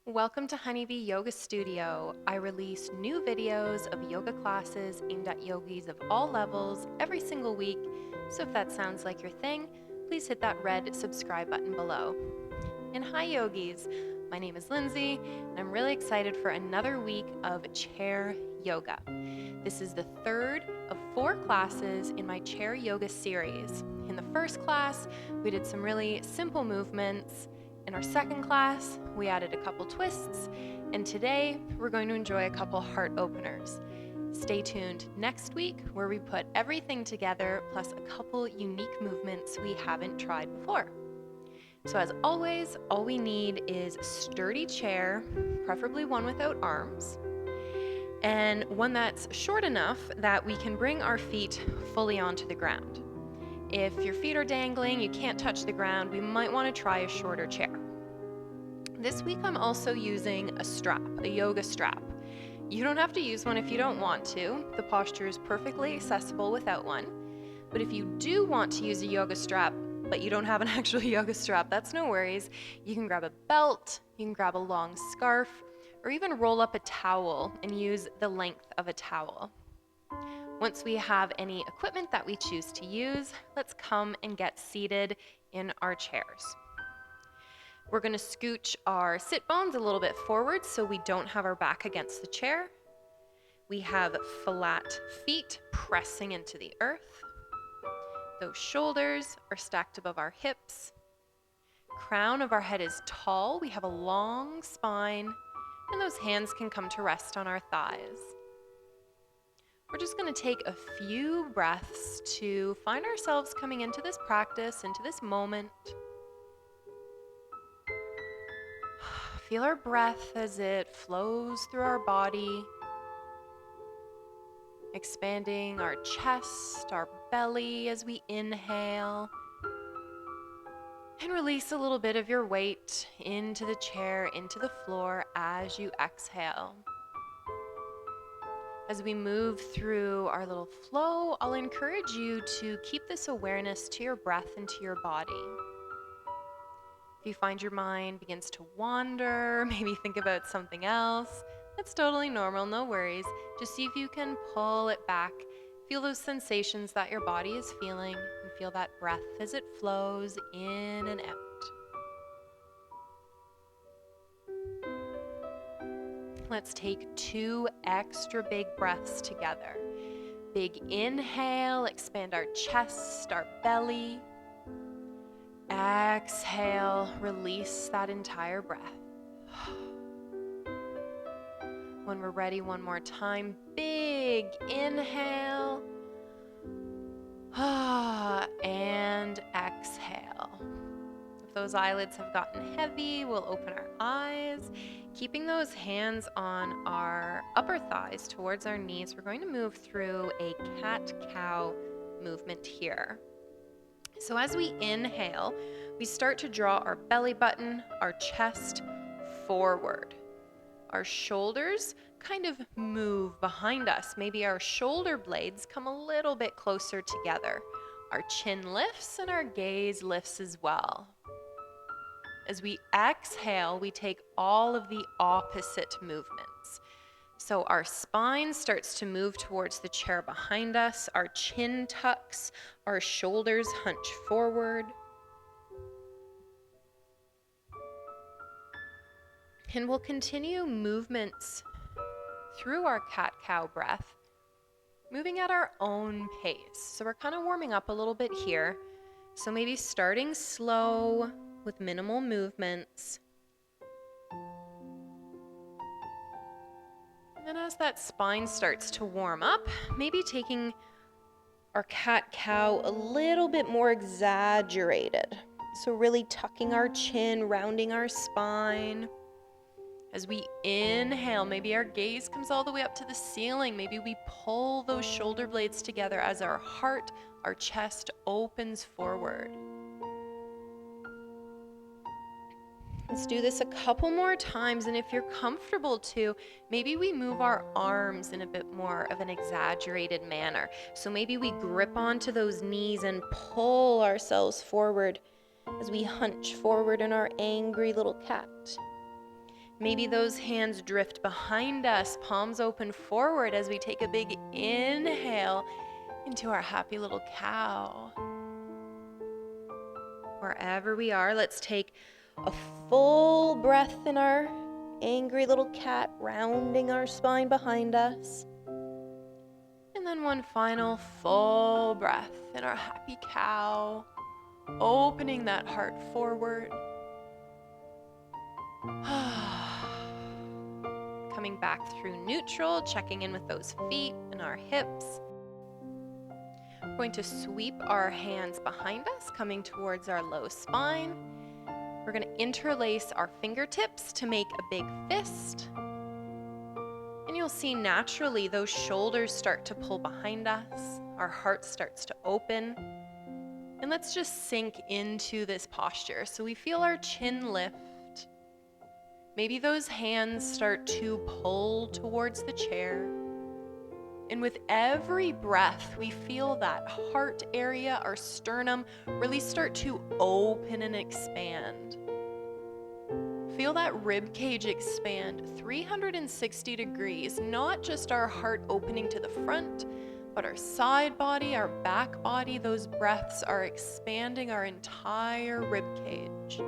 Welcome to Honeybee Yoga Studio. I release new videos of yoga classes aimed at yogis of all levels every single week, so if that sounds like your thing, please hit that red subscribe button below. And hi yogis, my name is Lindsay, and I'm really excited for another week of chair yoga. This is the third of 4 classes in my chair yoga series. In the first class, we did some really simple movements. In our second class, we added a couple twists, and today we're going to enjoy a couple heart openers. Stay tuned next week where we put everything together plus a couple unique movements we haven't tried before. So as always, all we need is a sturdy chair, preferably one without arms, and one that's short enough that we can bring our feet fully onto the ground. If your feet are dangling, you can't touch the ground, we might want to try a shorter chair. This week I'm also using a strap, a yoga strap. You don't have to use one if you don't want to. The posture is perfectly accessible without one. But if you do want to use a yoga strap, but you don't have an actual yoga strap, that's no worries. You can grab a belt, you can grab a long scarf, or even roll up a towel and use the length of a towel. Once we have any equipment that we choose to use, let's come and get seated in our chairs. We're going to scooch our sit bones a little bit forward so we don't have our back against the chair. We have flat feet pressing into the earth. Those shoulders are stacked above our hips. Crown of our head is tall. We have a long spine, and those hands can come to rest on our thighs. We're just going to take a few breaths to find ourselves coming into this practice, into this moment. Feel our breath as it flows through our body, expanding our chest, our belly as we inhale, and release a little bit of your weight into the chair, into the floor as you exhale. As we move through our little flow, I'll encourage you to keep this awareness to your breath and to your body. If you find your mind begins to wander, maybe think about something else, that's totally normal, no worries. Just see if you can pull it back. Feel those sensations that your body is feeling, and feel that breath as it flows in and out. Let's take 2 extra big breaths together. Big inhale, expand our chest, our belly. Exhale, release that entire breath. When we're ready, one more time, big inhale. And exhale. If those eyelids have gotten heavy, we'll open our eyes. Keeping those hands on our upper thighs towards our knees, we're going to move through a cat-cow movement here. So as we inhale, we start to draw our belly button, our chest forward. Our shoulders kind of move behind us. Maybe our shoulder blades come a little bit closer together. Our chin lifts and our gaze lifts as well. As we exhale, we take all of the opposite movements. So our spine starts to move towards the chair behind us, our chin tucks, our shoulders hunch forward. And we'll continue movements through our cat-cow breath, moving at our own pace. So we're kind of warming up a little bit here. So maybe starting slow with minimal movements. And as that spine starts to warm up, maybe taking our cat-cow a little bit more exaggerated. So really tucking our chin, rounding our spine. As we inhale, maybe our gaze comes all the way up to the ceiling. Maybe we pull those shoulder blades together as our heart, our chest opens forward. Let's do this a couple more times, and if you're comfortable to, maybe we move our arms in a bit more of an exaggerated manner. So maybe we grip onto those knees and pull ourselves forward as we hunch forward in our angry little cat. Maybe those hands drift behind us, palms open forward as we take a big inhale into our happy little cow. Wherever we are, let's take a full breath in our angry little cat, rounding our spine behind us. And then one final full breath in our happy cow, opening that heart forward. Coming back through neutral, checking in with those feet and our hips. We're going to sweep our hands behind us, coming towards our low spine. We're going to interlace our fingertips to make a big fist. And you'll see naturally those shoulders start to pull behind us. Our heart starts to open. And let's just sink into this posture. So we feel our chin lift. Maybe those hands start to pull towards the chair. And with every breath, we feel that heart area, our sternum, really start to open and expand. Feel that rib cage expand 360 degrees, not just our heart opening to the front, but our side body, our back body. Those breaths are expanding our entire rib cage.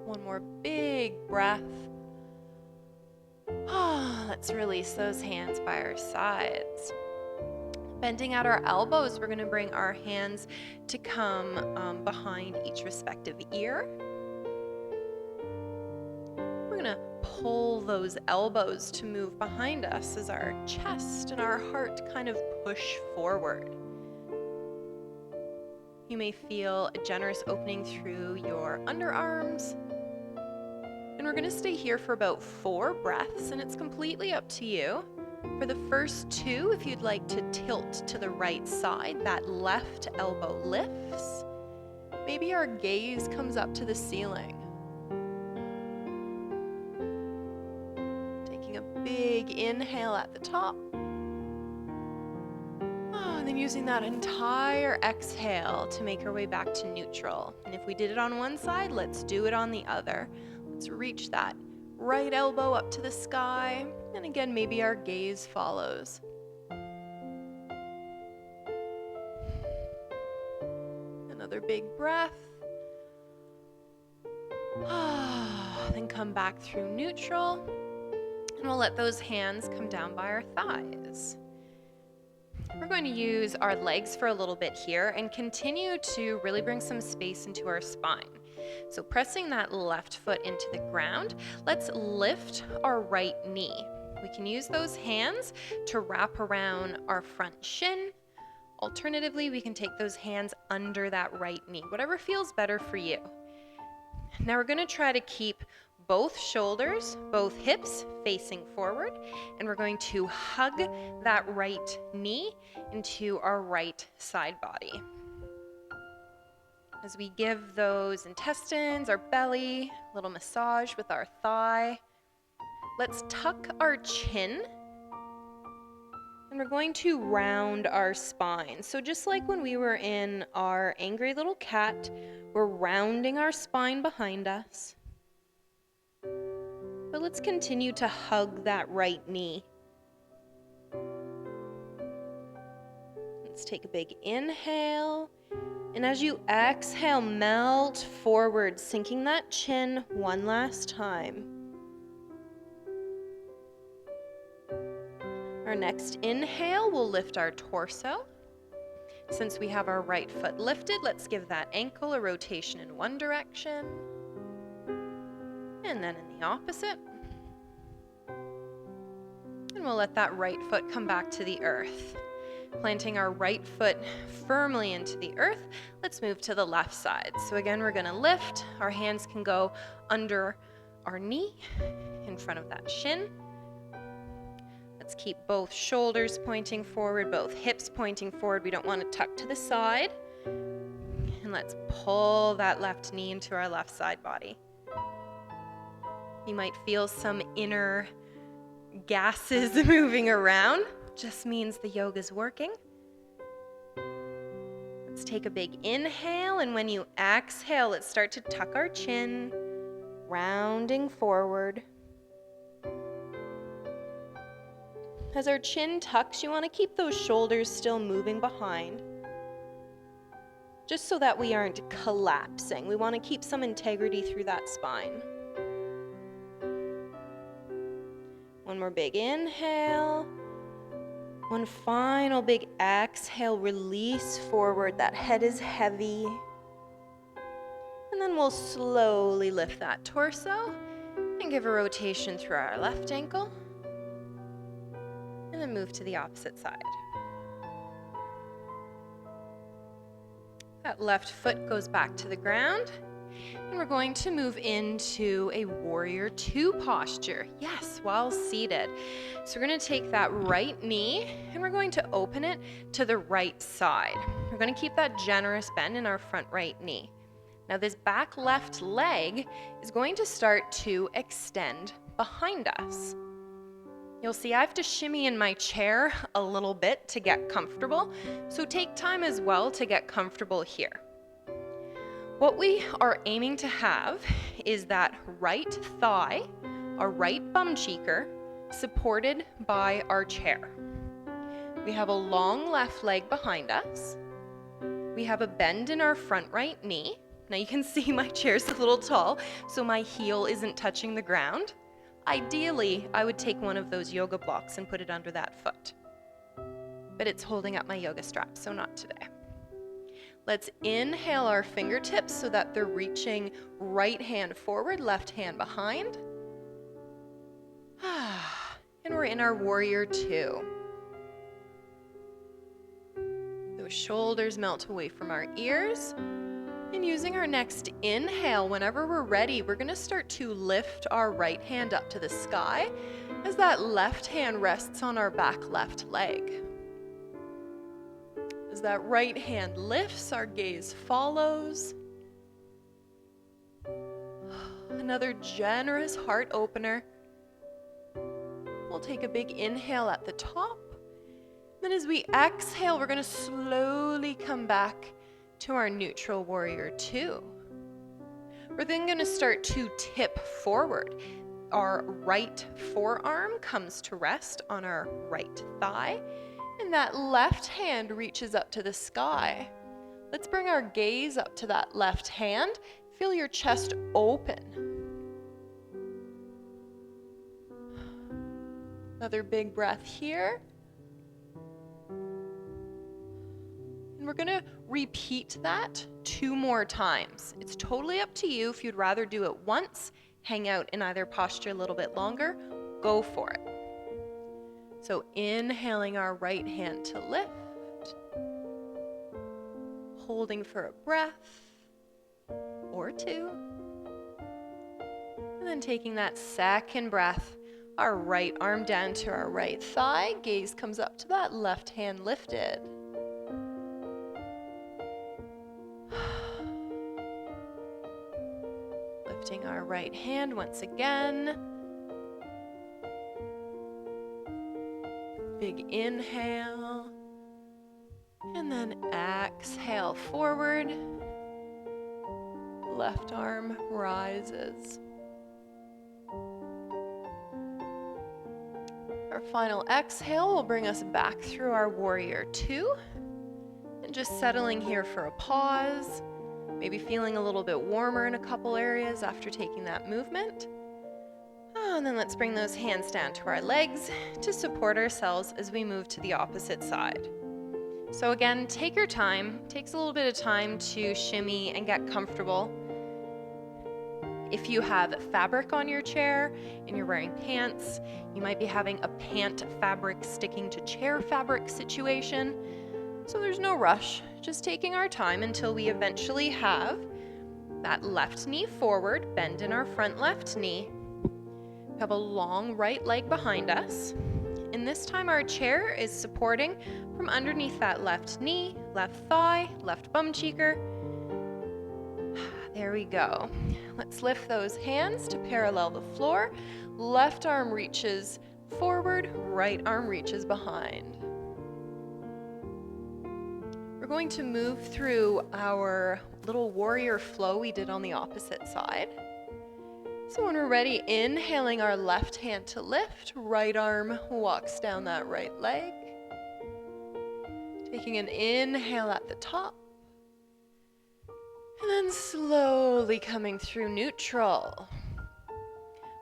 One more big breath. Let's release those hands by our sides. Bending at our elbows, we're going to bring our hands to come behind each respective ear. We're going to pull those elbows to move behind us as our chest and our heart kind of push forward. You may feel a generous opening through your underarms. And we're going to stay here for about 4 breaths, and it's completely up to you. For the first 2, if you'd like to tilt to the right side, that left elbow lifts. Maybe our gaze comes up to the ceiling. Taking a big inhale at the top. And then using that entire exhale to make our way back to neutral. And if we did it on one side, let's do it on the other. Let's reach that right elbow up to the sky. And again, maybe our gaze follows. Another big breath. Then come back through neutral. And we'll let those hands come down by our thighs. We're going to use our legs for a little bit here and continue to really bring some space into our spine. So pressing that left foot into the ground, let's lift our right knee. We can use those hands to wrap around our front shin. Alternatively, we can take those hands under that right knee, whatever feels better for you. Now we're going to try to keep both shoulders, both hips facing forward, and we're going to hug that right knee into our right side body. As we give those intestines, our belly, a little massage with our thigh, let's tuck our chin, and we're going to round our spine. So just like when we were in our angry little cat, we're rounding our spine behind us. But let's continue to hug that right knee. Let's take a big inhale. And as you exhale, melt forward, sinking that chin one last time. Our next inhale, we'll lift our torso. Since we have our right foot lifted, let's give that ankle a rotation in one direction. And then in the opposite. And we'll let that right foot come back to the earth. Planting our right foot firmly into the earth, let's move to the left side. So again, we're gonna lift. Our hands can go under our knee, in front of that shin. Let's keep both shoulders pointing forward, both hips pointing forward. We don't want to tuck to the side. And let's pull that left knee into our left side body. You might feel some inner gases moving around. Just means the yoga's working. Let's take a big inhale, and when you exhale, let's start to tuck our chin, rounding forward. As our chin tucks, you want to keep those shoulders still moving behind, just so that we aren't collapsing. We want to keep some integrity through that spine. One more big inhale. One final big exhale, release forward. That head is heavy. And then we'll slowly lift that torso and give a rotation through our left ankle. And then move to the opposite side. That left foot goes back to the ground. And we're going to move into a warrior two posture. Yes, while seated. So we're going to take that right knee and we're going to open it to the right side. We're going to keep that generous bend in our front right knee. Now this back left leg is going to start to extend behind us. You'll see I have to shimmy in my chair a little bit to get comfortable. So take time as well to get comfortable here. What we are aiming to have is that right thigh, our right bum cheeker, supported by our chair. We have a long left leg behind us. We have a bend in our front right knee. Now you can see my chair's a little tall, so my heel isn't touching the ground. Ideally, I would take one of those yoga blocks and put it under that foot. But it's holding up my yoga strap, so not today. Let's inhale our fingertips so that they're reaching right hand forward, left hand behind. And we're in our warrior two. Those shoulders melt away from our ears. And using our next inhale, whenever we're ready, we're going to start to lift our right hand up to the sky as that left hand rests on our back left leg. As that right hand lifts, our gaze follows. Another generous heart opener. We'll take a big inhale at the top. Then as we exhale, we're going to slowly come back to our neutral warrior two. We're then going to start to tip forward. Our right forearm comes to rest on our right thigh. And that left hand reaches up to the sky. Let's bring our gaze up to that left hand. Feel your chest open. Another big breath here. And we're going to repeat that 2 more times. It's totally up to you. If you'd rather do it once, hang out in either posture a little bit longer, go for it. So inhaling our right hand to lift, holding for a breath or 2, and then taking that second breath, our right arm down to our right thigh, gaze comes up to that left hand lifted. Lifting our right hand once again. Big inhale, and then exhale forward. Left arm rises. Our final exhale will bring us back through our warrior two. And just settling here for a pause, maybe feeling a little bit warmer in a couple areas after taking that movement. And then let's bring those hands down to our legs to support ourselves as we move to the opposite side. So again, take your time. It takes a little bit of time to shimmy and get comfortable. If you have fabric on your chair and you're wearing pants, you might be having a pant fabric sticking to chair fabric situation. So there's no rush, just taking our time until we eventually have that left knee forward, bend in our front left knee. We have a long right leg behind us. And this time our chair is supporting from underneath that left knee, left thigh, left bum cheeker. There we go. Let's lift those hands to parallel the floor. Left arm reaches forward, right arm reaches behind. We're going to move through our little warrior flow we did on the opposite side. So when we're ready, inhaling our left hand to lift, right arm walks down that right leg. Taking an inhale at the top. And then slowly coming through neutral.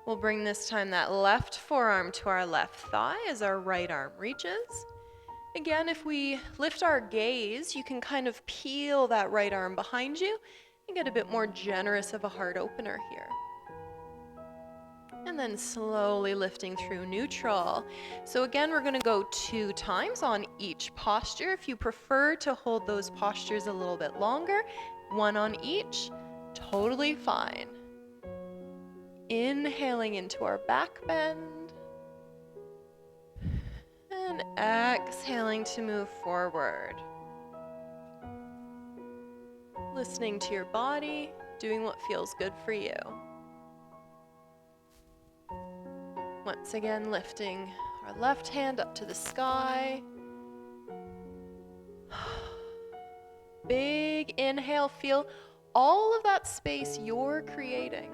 We'll bring this time that left forearm to our left thigh as our right arm reaches. Again, if we lift our gaze, you can kind of peel that right arm behind you and get a bit more generous of a heart opener here. And then slowly lifting through neutral. So again, we're going to go 2 times on each posture. If you prefer to hold those postures a little bit longer, 1 on each, totally fine. Inhaling into our back bend. And exhaling to move forward. Listening to your body, doing what feels good for you. Once again, lifting our left hand up to the sky. Big inhale, feel all of that space you're creating.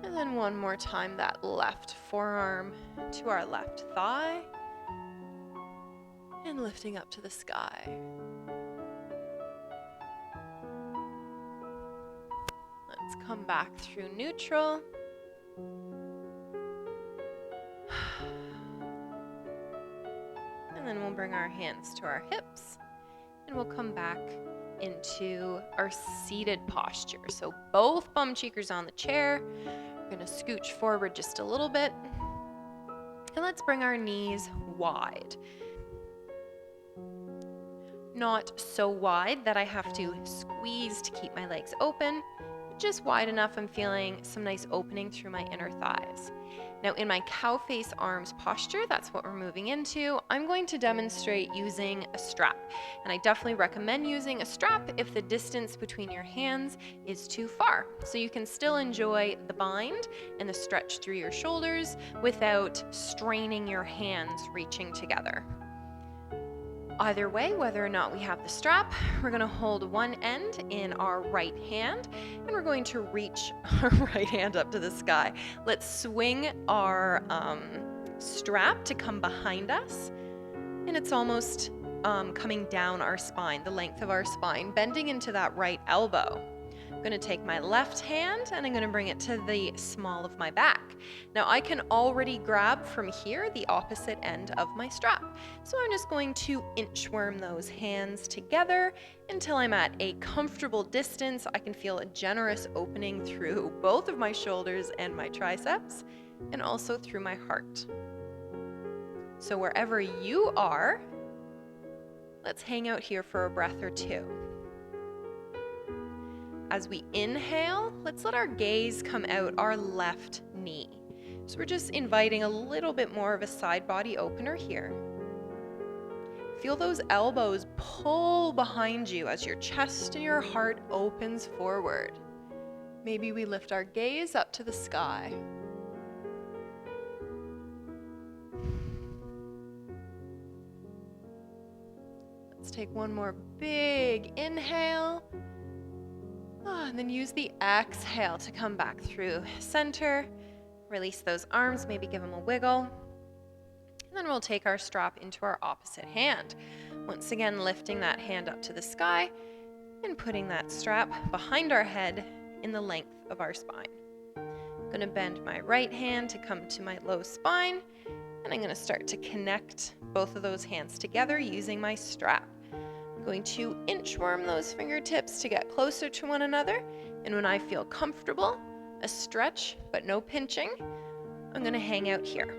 And then one more time, that left forearm to our left thigh. And lifting up to the sky. Let's come back through neutral. And then we'll bring our hands to our hips. And we'll come back into our seated posture. So both bum cheekers on the chair. We're going to scooch forward just a little bit. And let's bring our knees wide. Not so wide that I have to squeeze to keep my legs open, but just wide enough I'm feeling some nice opening through my inner thighs. Now in my cow face arms posture, that's what we're moving into, I'm going to demonstrate using a strap. And I definitely recommend using a strap if the distance between your hands is too far. So you can still enjoy the bind and the stretch through your shoulders without straining your hands reaching together. Either way, whether or not we have the strap, we're going to hold one end in our right hand and we're going to reach our right hand up to the sky. Let's swing our strap to come behind us, and it's almost coming down our spine, the length of our spine, bending into that right elbow. I'm going to take my left hand and I'm going to bring it to the small of my back. Now I can already grab from here the opposite end of my strap. So I'm just going to inchworm those hands together until I'm at a comfortable distance. I can feel a generous opening through both of my shoulders and my triceps, and also through my heart. So wherever you are, let's hang out here for a breath or two. As we inhale, let's let our gaze come out our left knee. So we're just inviting a little bit more of a side body opener here. Feel those elbows pull behind you as your chest and your heart opens forward. Maybe we lift our gaze up to the sky. Let's take one more big inhale. And then use the exhale to come back through center. Release those arms, maybe give them a wiggle. And then we'll take our strap into our opposite hand. Once again, lifting that hand up to the sky and putting that strap behind our head in the length of our spine. I'm going to bend my right hand to come to my low spine, and I'm going to start to connect both of those hands together using my strap. I'm going to inchworm those fingertips to get closer to one another, and when I feel comfortable, a stretch but no pinching, I'm going to hang out here.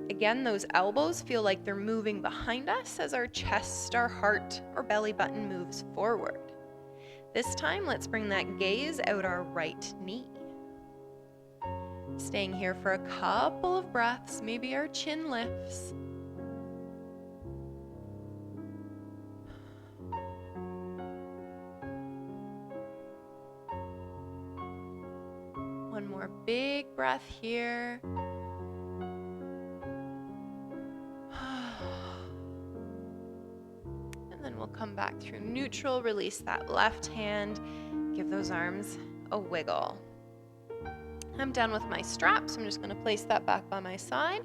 Again, those elbows feel like they're moving behind us as our chest, our heart, or belly button moves forward. This time, let's bring that gaze out our right knee. Staying here for a couple of breaths, maybe our chin lifts. One more big breath here. back through neutral. Release that left hand. Give those arms a wiggle. I'm done with my straps. I'm just going to place that back by my side.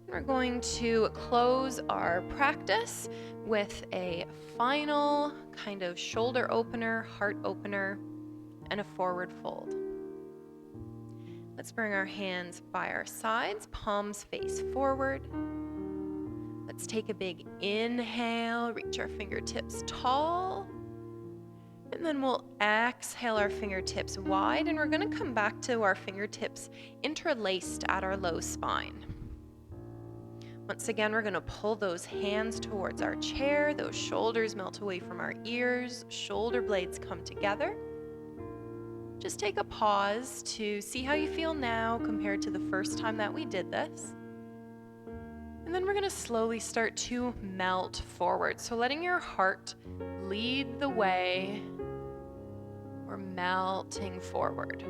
We're going to close our practice with a final kind of shoulder opener, heart opener, and a forward fold. Let's bring our hands by our sides, palms face forward. Let's take a big inhale, reach our fingertips tall. And then we'll exhale our fingertips wide, and we're going to come back to our fingertips interlaced at our low spine. Once again, we're going to pull those hands towards our chair. Those shoulders melt away from our ears. Shoulder blades come together. Just take a pause to see how you feel now compared to the first time that we did this. And then we're going to slowly start to melt forward. So letting your heart lead the way. We're melting forward.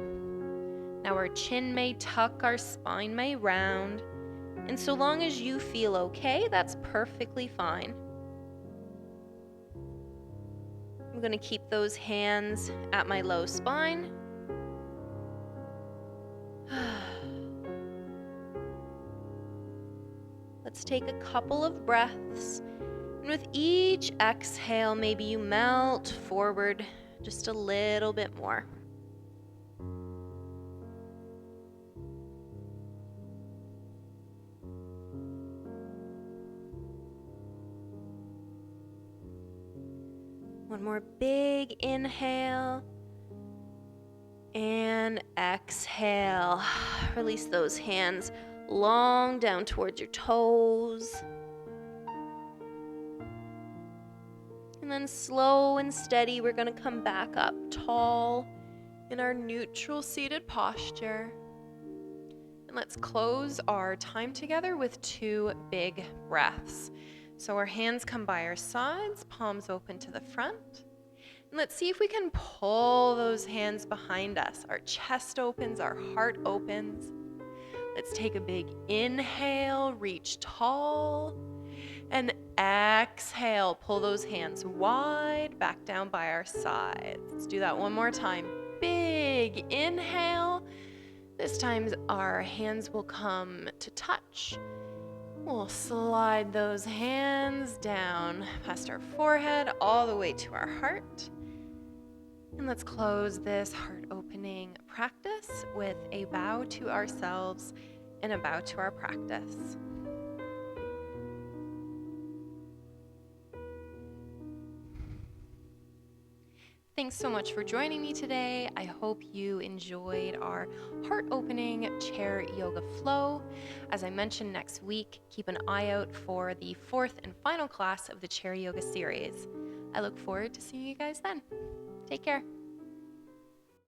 Now our chin may tuck, our spine may round. And so long as you feel okay, that's perfectly fine. I'm going to keep those hands at my low spine. Let's take a couple of breaths. And with each exhale, maybe you melt forward just a little bit more. One more big inhale and exhale. Release those hands long down towards your toes. And then slow and steady, we're going to come back up tall in our neutral seated posture. And let's close our time together with 2 big breaths. So our hands come by our sides, palms open to the front. And let's see if we can pull those hands behind us. Our chest opens, our heart opens. Let's take a big inhale, reach tall. And exhale, pull those hands wide, back down by our sides. Let's do that one more time. Big inhale. This time our hands will come to touch. We'll slide those hands down past our forehead, all the way to our heart. And let's close this heart opening practice with a bow to ourselves and a bow to our practice. Thanks so much for joining me today. I hope you enjoyed our heart-opening chair yoga flow. As I mentioned, next week, keep an eye out for the 4th and final class of the chair yoga series. I look forward to seeing you guys then. Take care.